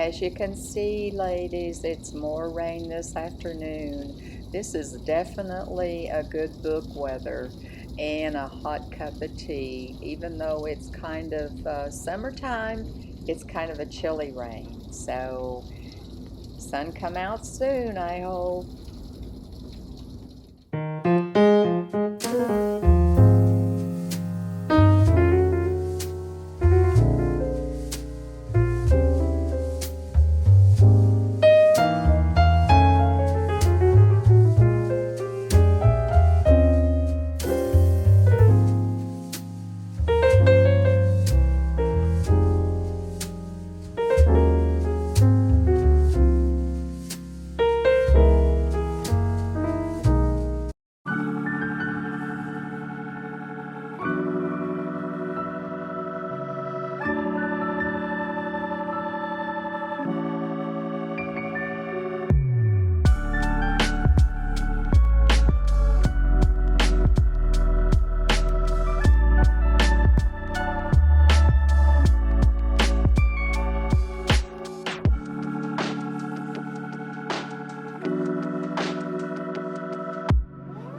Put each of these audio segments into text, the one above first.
As you can see, ladies, it's more rain this afternoon. This is definitely a good book weather and a hot cup of tea. Even though it's kind of summertime, it's kind of a chilly rain. So, sun come out soon, I hope.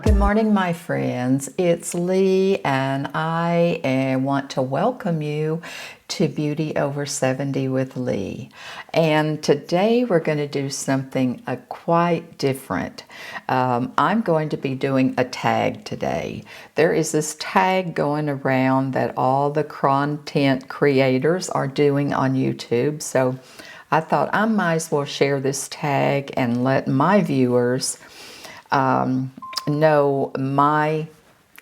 Good morning, my friends. It's Lee, and I want to welcome you to Beauty Over 70 with Lee. And today we're going to do something quite different. I'm going to be doing a tag today. There is this tag going around that all the content creators are doing on YouTube. So I thought I might as well share this tag and let my viewers know my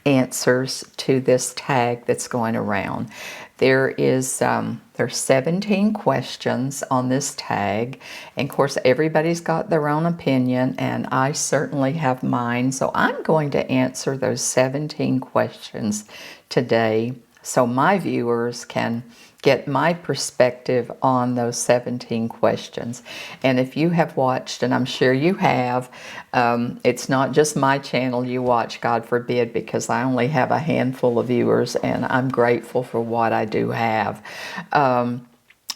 answers to this tag that's going around. There's 17 questions on this tag, and of course everybody's got their own opinion, and I certainly have mine. So I'm going to answer those 17 questions today so my viewers can get my perspective on those 17 questions. And if you have watched, and I'm sure you have, it's not just my channel you watch, God forbid, because I only have a handful of viewers, and I'm grateful for what I do have. No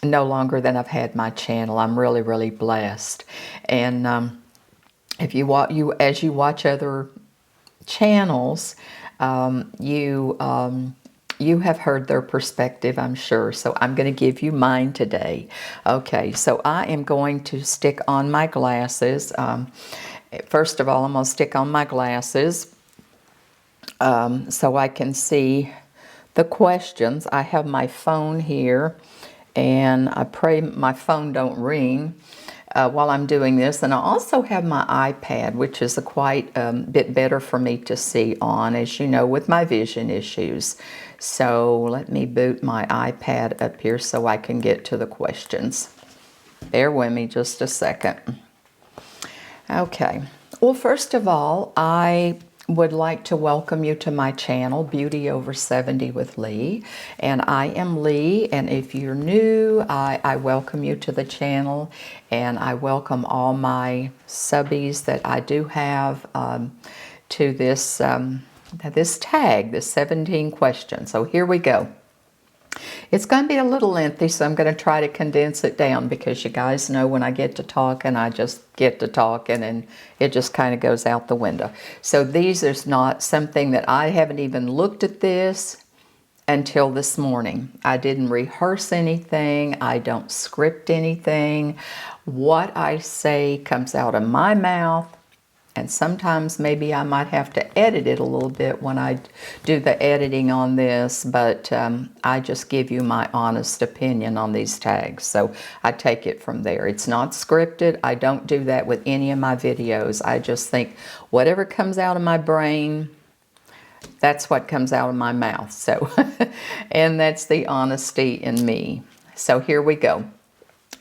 longer than I've had my channel. I'm really, really blessed. And if you watch, as you watch other channels, you have heard their perspective, I'm sure. So I'm going to give you mine today. Okay, so I am going to stick on my glasses. First of all, I'm going to stick on my glasses so I can see the questions. I have my phone here, and I pray my phone don't ring while I'm doing this. And I also have my iPad, which is quite a bit better for me to see on, as you know, with my vision issues. So let me boot my iPad up here so I can get to the questions. Bear with me just a second. Okay. Well, first of all, I would like to welcome you to my channel, Beauty Over 70 with Lee. And I am Lee, and if you're new, I welcome you to the channel, and I welcome all my subbies that I do have to this this tag, this 17 questions. So here we go. It's going to be a little lengthy, so I'm going to try to condense it down, because you guys know when I get to talking, I just get to talking and it just kind of goes out the window. So these is not something that I haven't even looked at this until this morning. I didn't rehearse anything. I don't script anything. What I say comes out of my mouth. And sometimes maybe I might have to edit it a little bit when I do the editing on this, but I just give you my honest opinion on these tags. So I take it from there. It's not scripted. I don't do that with any of my videos. I just think whatever comes out of my brain, that's what comes out of my mouth. So, and that's the honesty in me. So here we go.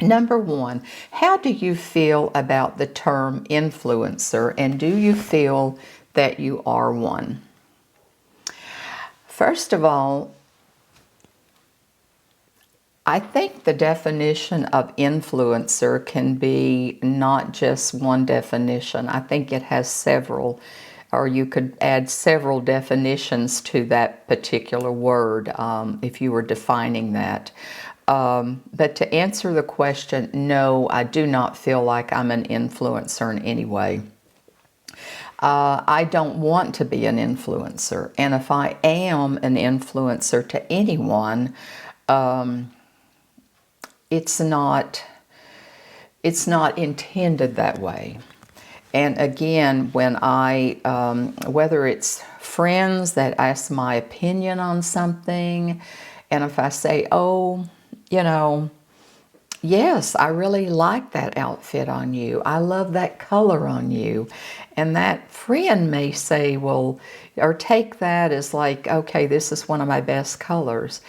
Number one, how do you feel about the term influencer, and do you feel that you are one? First of all, I think the definition of influencer can be not just one definition. I think it has several, or you could add several definitions to that particular word if you were defining that. But to answer the question, no, I do not feel like I'm an influencer in any way. I don't want to be an influencer. And if I am an influencer to anyone, it's not intended that way. And again, when whether it's friends that ask my opinion on something, and if I say, oh, you know, yes, I really like that outfit on you. I love that color on you. And that friend may say, well, or take that as like, okay, this is one of my best colors.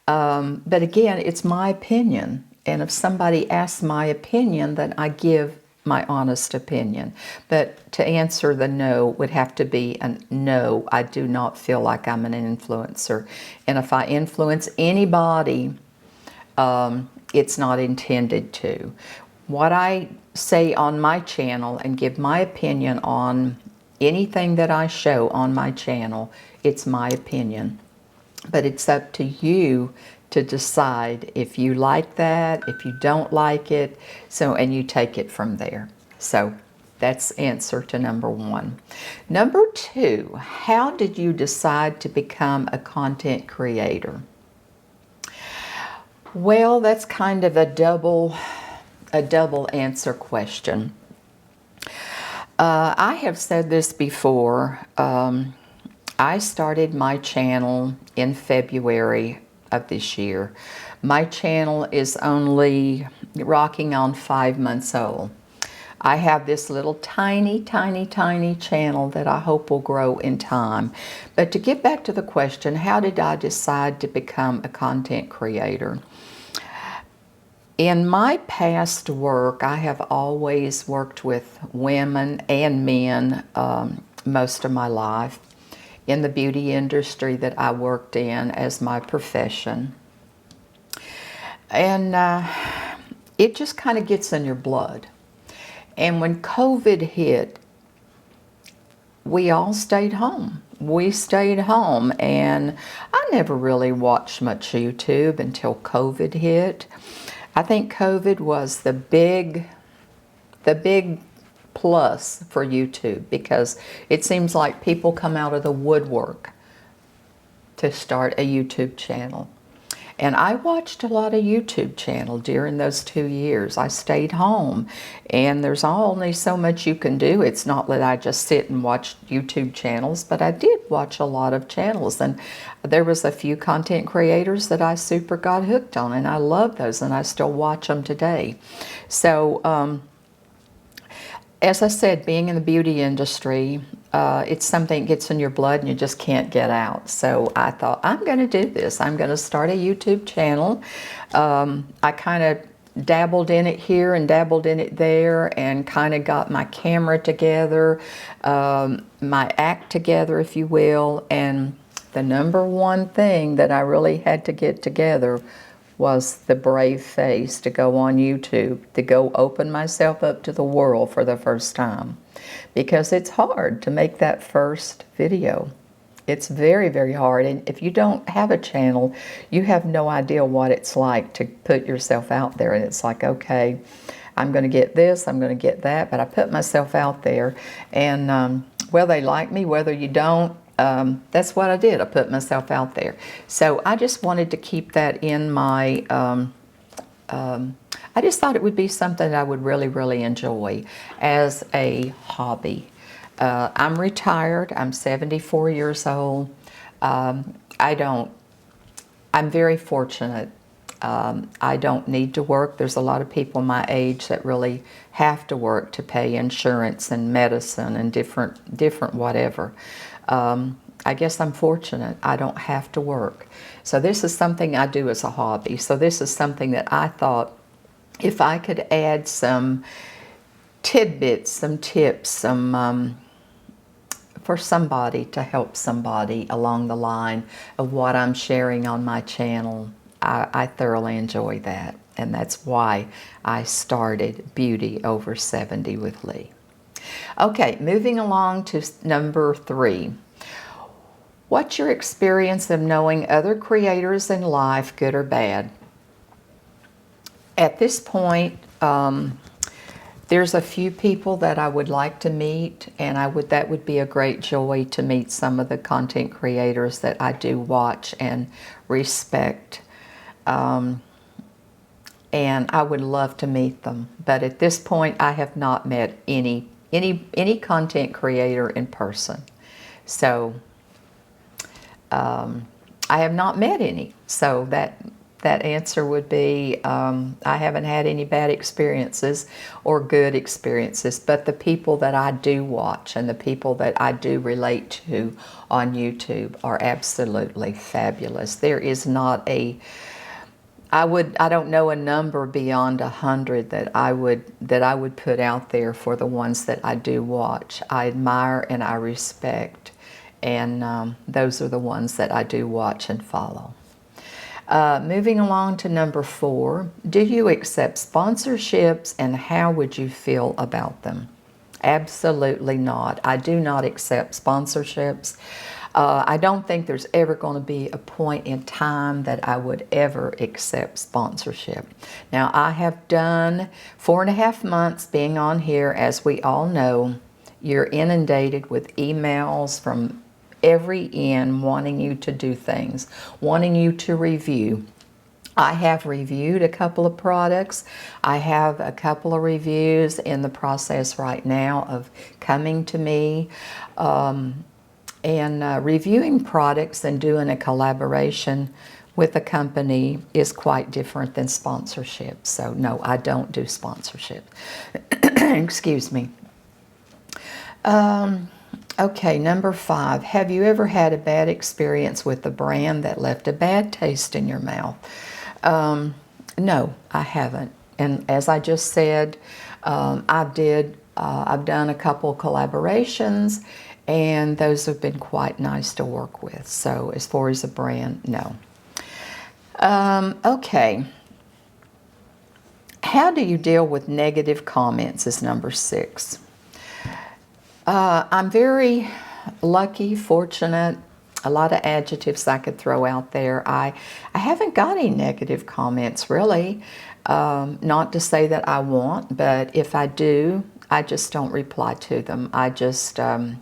But again, it's my opinion. And if somebody asks my opinion, then I give my honest opinion. But to answer the no would have to be a no. I do not feel like I'm an influencer. And if I influence anybody, it's not intended to. What I say on my channel and give my opinion on anything that I show on my channel, it's my opinion. But it's up to you to decide if you like that, if you don't like it, and you take it from there. So that's answer to number 1. Number 2, how did you decide to become a content creator? Well, that's kind of a double answer question. I have said this before. I started my channel in February of this year. My channel is only rocking on 5 months old. I have this little tiny channel that I hope will grow in time. But to get back to the question, how did I decide to become a content creator? In my past work, I have always worked with women and men most of my life in the beauty industry that I worked in as my profession. And it just kind of gets in your blood. And when COVID hit, we all stayed home. We stayed home, and I never really watched much YouTube until COVID hit. I think COVID was the big plus for YouTube, because it seems like people come out of the woodwork to start a YouTube channel. And I watched a lot of YouTube channel during those 2 years. I stayed home, and there's only so much you can do. It's not that I just sit and watch YouTube channels, but I did watch a lot of channels, and there was a few content creators that I super got hooked on, and I love those, and I still watch them today. So as I said, being in the beauty industry, it's something that gets in your blood and you just can't get out. So I thought, I'm going to do this. I'm going to start a YouTube channel. I kind of dabbled in it here and dabbled in it there, and kind of got my camera together, my act together, if you will. And the number one thing that I really had to get together was the brave face to go on YouTube, to go open myself up to the world for the first time. Because it's hard to make that first video. It's very, very hard. And if you don't have a channel, you have no idea what it's like to put yourself out there. And it's like, okay, I'm going to get this, I'm going to get that. But I put myself out there. And whether they like me, whether you don't, that's what I did. I put myself out there. So I just wanted to keep that in my, I just thought it would be something that I would really, really enjoy as a hobby. I'm retired. I'm 74 years old. I'm very fortunate. I don't need to work. There's a lot of people my age that really have to work to pay insurance and medicine and different whatever. I guess I'm fortunate. I don't have to work. So this is something I do as a hobby. So this is something that I thought, if I could add some tidbits, some tips, for somebody, to help somebody along the line of what I'm sharing on my channel, I thoroughly enjoy that. And that's why I started Beauty Over 70 with Lee. Okay, moving along to number 3. What's your experience of knowing other creators in life, good or bad? At this point, there's a few people that I would like to meet, and that would be a great joy to meet some of the content creators that I do watch and respect. And I would love to meet them. But at this point, I have not met any content creator in person. So I have not met any. So that answer would be I haven't had any bad experiences or good experiences, but the people that I do watch and the people that I do relate to on YouTube are absolutely fabulous. There is not a, I don't know a number beyond 100 that I would put out there for the ones that I do watch. I admire and I respect, and those are the ones that I do watch and follow. Moving along to number 4, do you accept sponsorships and how would you feel about them? Absolutely not. I do not accept sponsorships. I don't think there's ever going to be a point in time that I would ever accept sponsorship. Now, I have done 4.5 months being on here. As we all know, you're inundated with emails from every end wanting you to do things, wanting you to review. I have reviewed a couple of products. I have a couple of reviews in the process right now of coming to me. Reviewing products and doing a collaboration with a company is quite different than sponsorship. So no, I don't do sponsorship. Excuse me. Okay, number 5. Have you ever had a bad experience with a brand that left a bad taste in your mouth? No, I haven't. And as I just said, I've done a couple collaborations, and those have been quite nice to work with. So as far as a brand, no. Okay. How do you deal with negative comments is number 6. I'm very lucky, fortunate, a lot of adjectives I could throw out there. I haven't got any negative comments, really. Not to say that I won't, but if I do, I just don't reply to them. I just don't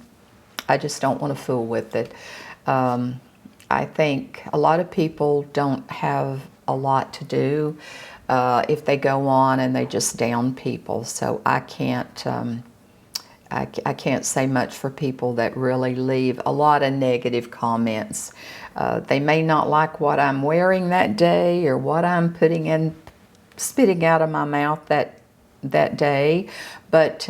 want to fool with it. I think a lot of people don't have a lot to do if they go on and they just down people. So I can't say much for people that really leave a lot of negative comments. They may not like what I'm wearing that day or what I'm spitting out of my mouth that day, but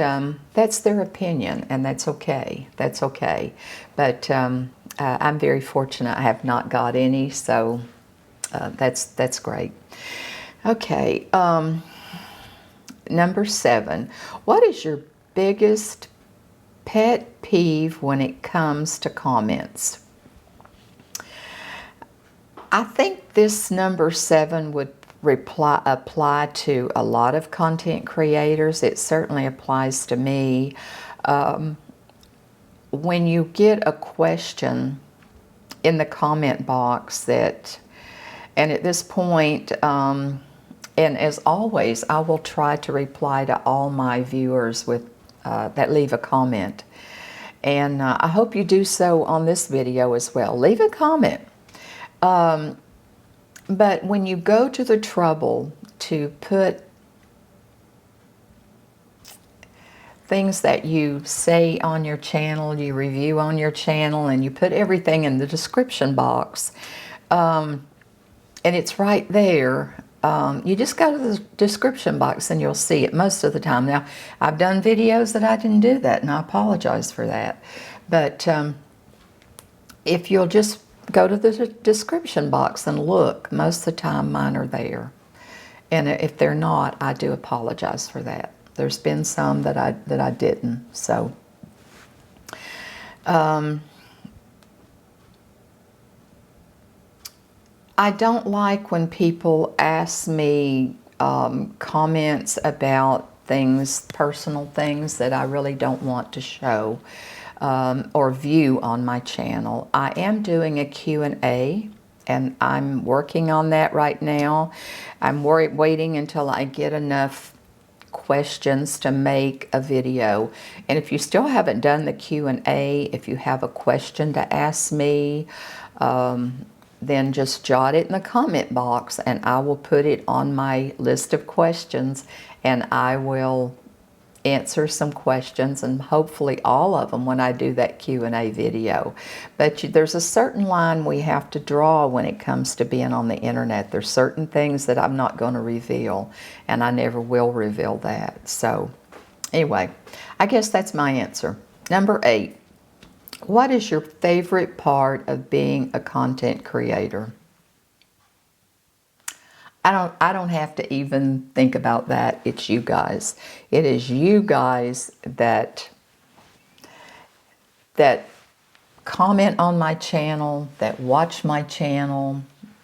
that's their opinion, and that's okay. That's okay. But I'm very fortunate. I have not got any, so that's great. Okay. Number 7. What is your biggest pet peeve when it comes to comments? I think this number 7 would apply to a lot of content creators. It certainly applies to me. When you get a question in the comment box and at this point, and as always, I will try to reply to all my viewers that leave a comment. And I hope you do so on this video as well. Leave a comment. But when you go to the trouble to put things that you say on your channel, you review on your channel, and you put everything in the description box, and it's right there, you just go to the description box and you'll see it most of the time. Now, I've done videos that I didn't do that, and I apologize for that. But if you'll just go to the description box and look, most of the time mine are there. And if they're not, I do apologize for that. There's been some that I didn't. So I don't like when people ask me comments about things, personal things that I really don't want to show or view on my channel. I am doing a Q&A and I'm working on that right now. I'm waiting until I get enough questions to make a video. And if you still haven't done the Q&A, if you have a question to ask me, then just jot it in the comment box and I will put it on my list of questions, and I will answer some questions, and hopefully all of them when I do that Q&A video. But there's a certain line we have to draw when it comes to being on the internet. There's certain things that I'm not going to reveal, and I never will reveal that. So anyway, I guess that's my answer. Number 8, what is your favorite part of being a content creator? I don't have to even think about that. It's you guys. It is you guys that comment on my channel, that watch my channel,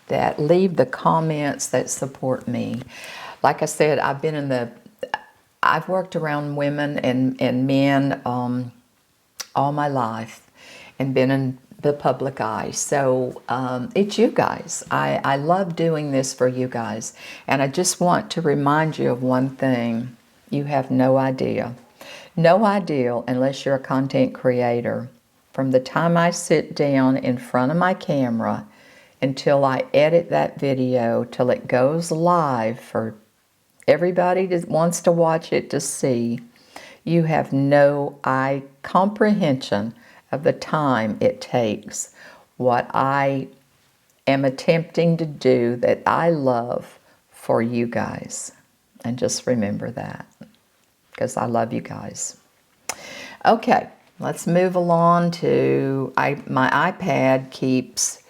that leave the comments, that support me. Like I said, I've worked around women and men all my life and been in the public eye. So it's you guys. I love doing this for you guys. And I just want to remind you of one thing. You have no idea. No idea, unless you're a content creator. From the time I sit down in front of my camera until I edit that video, till it goes live for everybody that wants to watch it to see, you have no comprehension of the time it takes, what I am attempting to do that I love for you guys. And just remember that, because I love you guys. Okay, let's move along to my iPad keeps,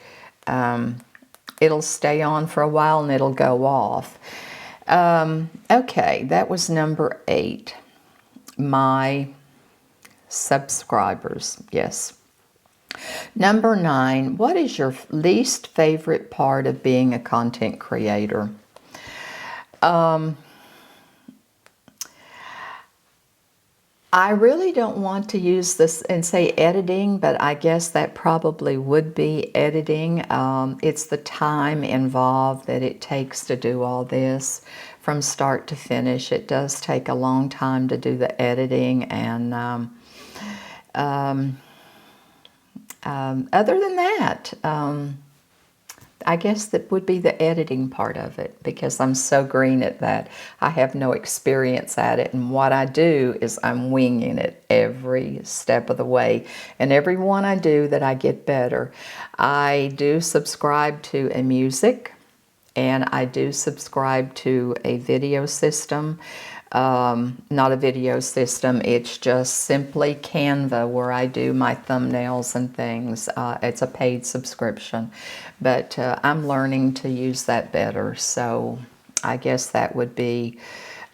it'll stay on for a while and it'll go off. Okay, that was number 8. My subscribers, yes. Number 9, what is your least favorite part of being a content creator? I really don't want to use this and say editing, but I guess that probably would be editing. It's the time involved that it takes to do all this from start to finish. It does take a long time to do the editing, and other than that, I guess that would be the editing part of it, because I'm so green at that. I have no experience at it, and what I do is I'm winging it every step of the way. And every one I do that I get better. I do subscribe to a music, and I do subscribe to a video system. Not a video system, it's just simply Canva, where I do my thumbnails and things. It's a paid subscription, but I'm learning to use that better. So I guess that would be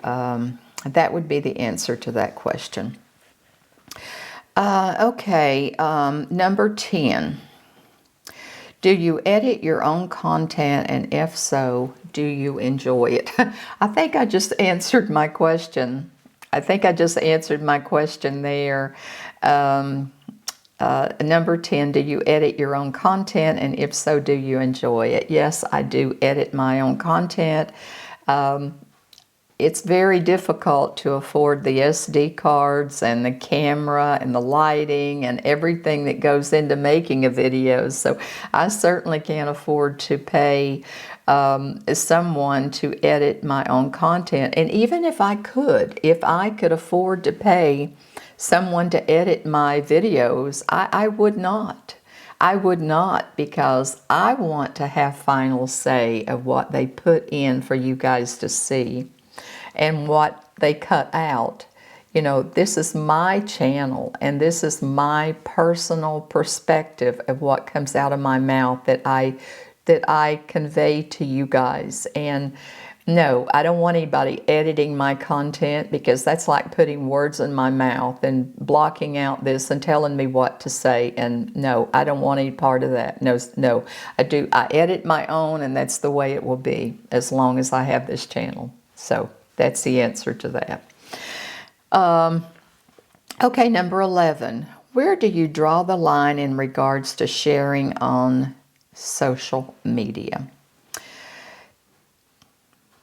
the answer to that question. Okay, number 10. Do you edit your own content, and if so, do you enjoy it? I think I just answered my question. I think I just answered my question there. Number 10, do you edit your own content, and if so, do you enjoy it? Yes, I do edit my own content. It's very difficult to afford the SD cards and the camera and the lighting and everything that goes into making a video. So I certainly can't afford to pay someone to edit my own content. And even if I could afford to pay someone to edit my videos, I would not. I would not, because I want to have final say of what they put in for you guys to see and what they cut out. You know, this is my channel, and this is my personal perspective of what comes out of my mouth that I convey to you guys. And no, I don't want anybody editing my content, because that's like putting words in my mouth and blocking out this and telling me what to say. And no, I don't want any part of that. No, I edit my own, and that's the way it will be as long as I have this channel. So that's the answer to that. Okay, number 11. Where do you draw the line in regards to sharing on social media.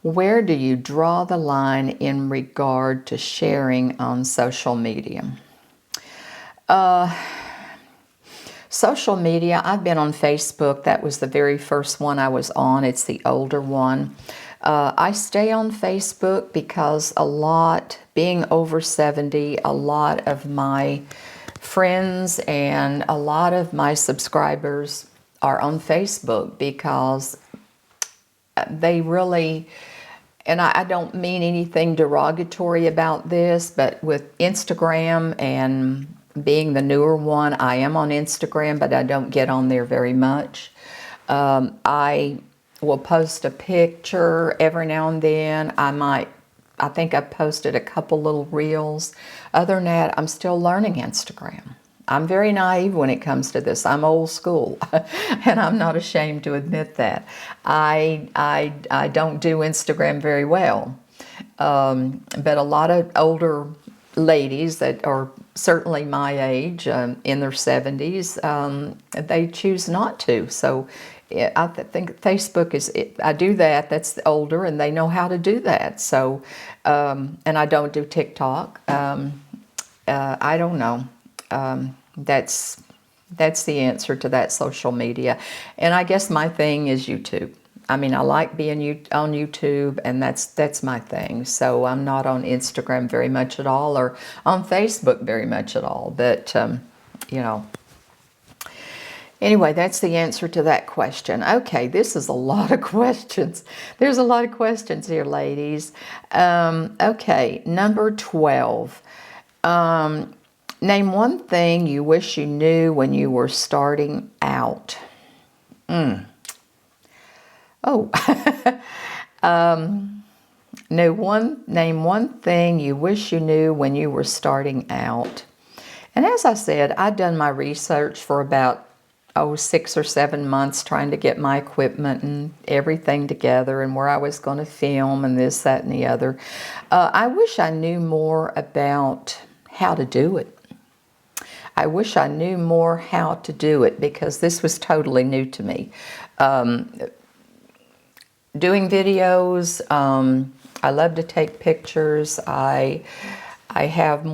Where do you draw the line in regard to sharing on social media? Social media, I've been on Facebook. That was the very first one I was on. It's the older one. I stay on Facebook because being over 70, a lot of my friends and a lot of my subscribers are on Facebook because they really, and I don't mean anything derogatory about this, but with Instagram and being the newer one, I am on Instagram, but I don't get on there very much. I will post a picture every now and then. I think I've posted a couple little reels. Other than that, I'm still learning Instagram. I'm very naive when it comes to this. I'm old school, and I'm not ashamed to admit that. I don't do Instagram very well, but a lot of older ladies that are certainly my age, in their 70s, they choose not to. So I think Facebook is, I do that, that's older, and they know how to do that. So, and I don't do TikTok. I don't know. That's the answer to that social media. And I guess my thing is YouTube. I mean, I like being on YouTube, and that's my thing. So I'm not on Instagram very much at all, or on Facebook very much at all. But, you know, anyway, that's the answer to that question. Okay, this is a lot of questions. There's a lot of questions here, ladies. Okay, number 12. Name one thing you wish you knew when you were starting out. Oh, name one thing you wish you knew when you were starting out. And as I said, I'd done my research for about 6 or 7 months, trying to get my equipment and everything together, and where I was going to film and this, that, and the other. I wish I knew more about how to do it. I wish I knew more how to do it, because this was totally new to me. Doing videos, I love to take pictures. I have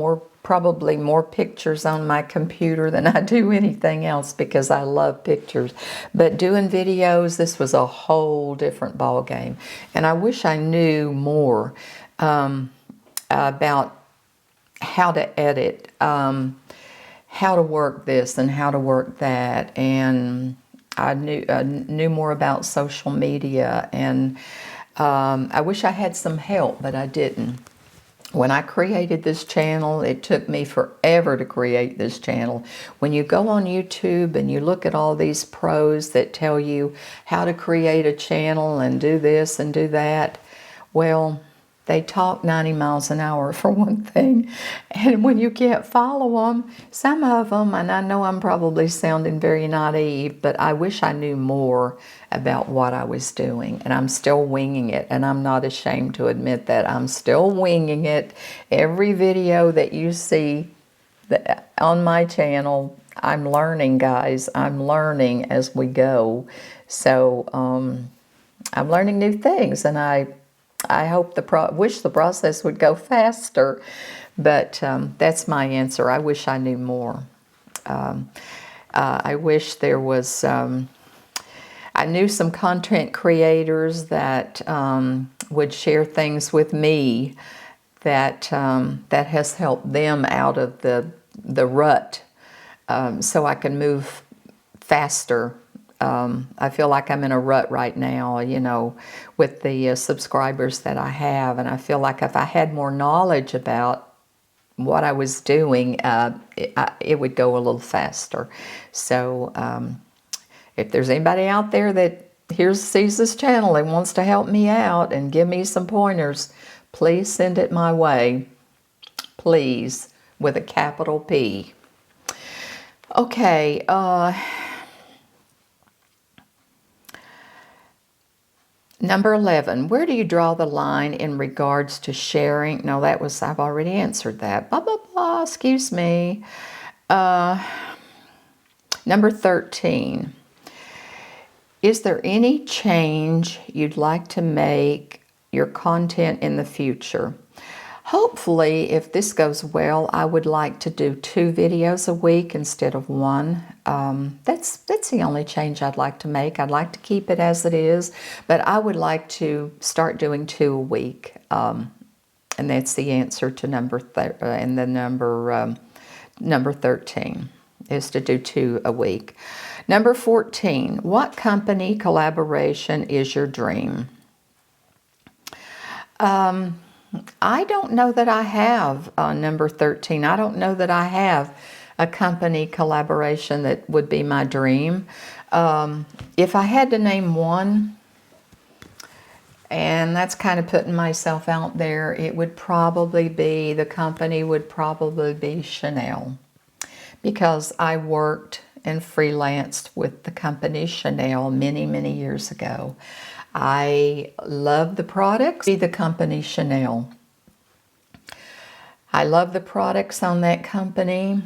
probably more pictures on my computer than I do anything else, because I love pictures. But doing videos, this was a whole different ball game. And I wish I knew more about how to edit, how to work this and how to work that, and I knew more about social media, and I wish I had some help, but I didn't. When I created this channel, it took me forever to create this channel. When you go on YouTube and you look at all these pros that tell you how to create a channel and do this and do that, well, they talk 90 miles an hour for one thing. And when you can't follow them, some of them, and I know I'm probably sounding very naive, but I wish I knew more about what I was doing. And I'm still winging it, and I'm not ashamed to admit that. I'm still winging it. Every video that you see on my channel, I'm learning, guys. I'm learning as we go. So I'm learning new things, and I hope wish the process would go faster, but that's my answer. I wish I knew more. I wish there was, I knew some content creators that would share things with me that has helped them out of the rut, so I can move faster. I feel like I'm in a rut right now, you know, with the subscribers that I have, and I feel like if I had more knowledge about what I was doing, it would go a little faster. So if there's anybody out there that sees this channel and wants to help me out and give me some pointers, please send it my way. Please, with a capital P. Okay, number 11, where do you draw the line in regards to sharing? No, I've already answered that. Blah, blah, blah, excuse me. Number 13, Is there any change you'd like to make your content in the future? Hopefully, if this goes well, I would like to do 2 videos a week instead of 1. That's the only change I'd like to make. I'd like to keep it as it is, but I would like to start doing 2 a week. And that's the answer to number 13 is to do 2 a week. Number 14, what company collaboration is your dream? I don't know that I have number 13. I don't know that I have a company collaboration that would be my dream. If I had to name one, and that's kind of putting myself out there, it would probably be, the company would probably be Chanel. Because I worked and freelanced with the company Chanel many, many years ago. I love the products, the company Chanel. I love the products on that company.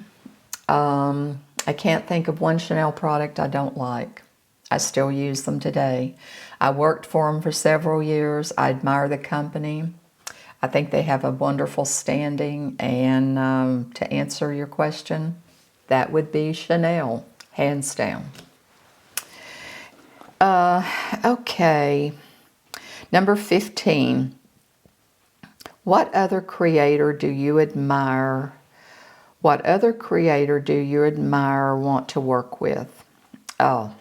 I can't think of one Chanel product I don't like. I still use them today. I worked for them for several years. I admire the company. I think they have a wonderful standing. And to answer your question, that would be Chanel, hands down. Okay, number 15. What other creator do you admire? What other creator do you admire or want to work with? Oh,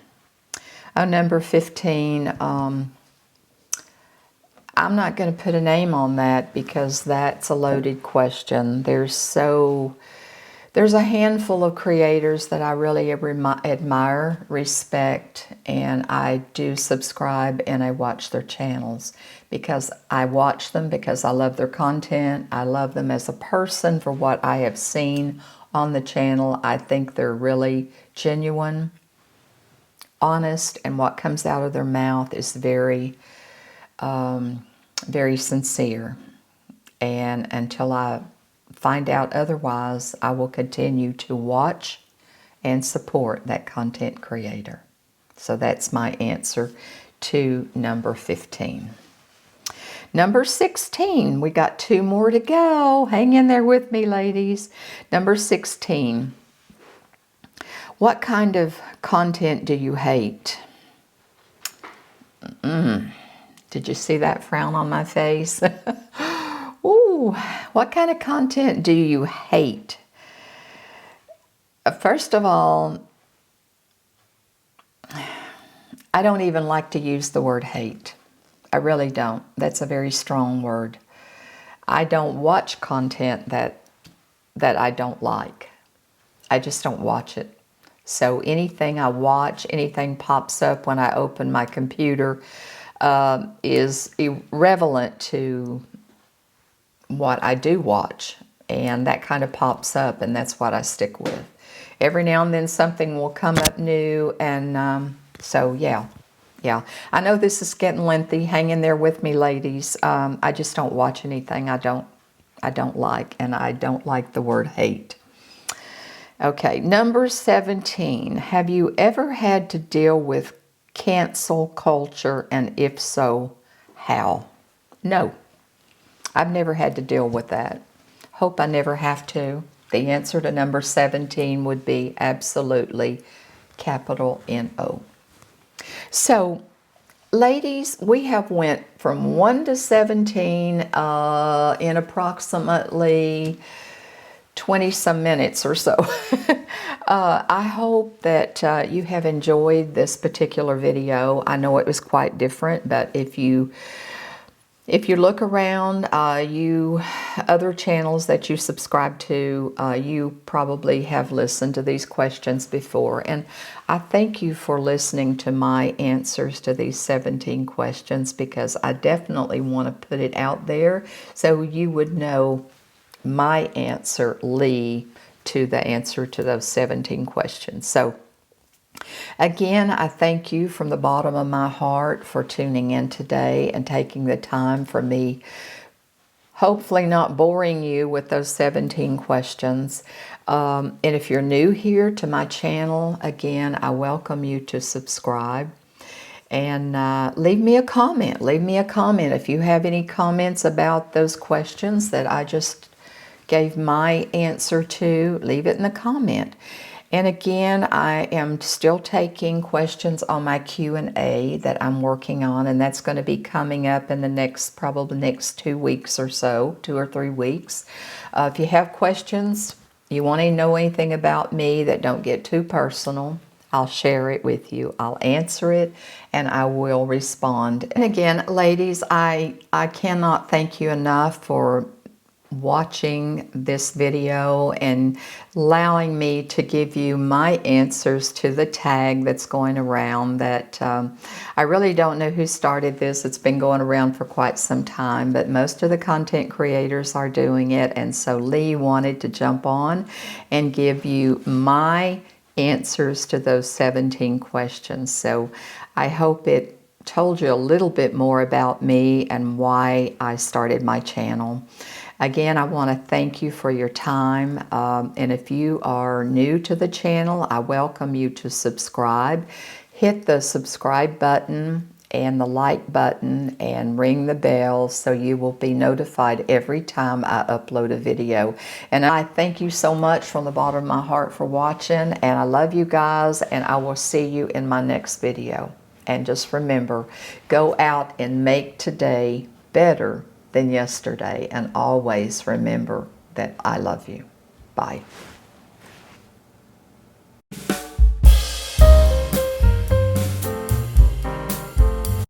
number 15. I'm not going to put a name on that because that's a loaded question. There's a handful of creators that I really admire, respect, and I do subscribe and I watch their channels because I watch them because I love their content. I love them as a person for what I have seen on the channel. I think they're really genuine, honest, and what comes out of their mouth is very, very sincere. And until I find out otherwise, I will continue to watch and support that content creator. So that's my answer to number 15. Number 16, we got 2 more to go. Hang in there with me, ladies. Number 16, what kind of content do you hate? Did you see that frown on my face? Ooh, what kind of content do you hate? First of all, I don't even like to use the word hate. I really don't. That's a very strong word. I don't watch content that I don't like. I just don't watch it. So anything I watch, anything pops up when I open my computer is irrelevant to what I do watch, and that kind of pops up, and that's what I stick with. Every now and then something will come up new, and so yeah. I know this is getting lengthy. Hang in there with me, ladies. I just don't watch anything I don't like, and I don't like the word hate. Okay, number 17. Have you ever had to deal with cancel culture, and if so, how? No. I've never had to deal with that. Hope I never have to. The answer to number 17 would be absolutely capital N-O. So, ladies, we have went from 1 to 17 in approximately 20-some minutes or so. I hope that you have enjoyed this particular video. I know it was quite different, but if you look around, other channels that you subscribe to, you probably have listened to these questions before. And I thank you for listening to my answers to these 17 questions, because I definitely want to put it out there so you would know my answer, Lee, to the answer to those 17 questions. So again, I thank you from the bottom of my heart for tuning in today and taking the time for me, hopefully not boring you with those 17 questions. And if you're new here to my channel, again, I welcome you to subscribe. And leave me a comment. Leave me a comment. If you have any comments about those questions that I just gave my answer to, leave it in the comment. And again, I am still taking questions on my Q&A that I'm working on, and that's going to be coming up in the next, probably next 2 weeks or so, 2 or 3 weeks. If you have questions, you want to know anything about me that don't get too personal, I'll share it with you. I'll answer it and I will respond. And again, ladies, I cannot thank you enough for watching this video and allowing me to give you my answers to the tag that's going around that I really don't know who started this. It's been going around for quite some time, but most of the content creators are doing it, and so Lee wanted to jump on and give you my answers to those 17 questions. So I hope it told you a little bit more about me and why I started my channel. Again, I want to thank you for your time, and if you are new to the channel, I welcome you to subscribe. Hit the subscribe button and the like button and ring the bell so you will be notified every time I upload a video. And I thank you so much from the bottom of my heart for watching, and I love you guys, and I will see you in my next video. And just remember, go out and make today better than yesterday, and always remember that I love you. Bye.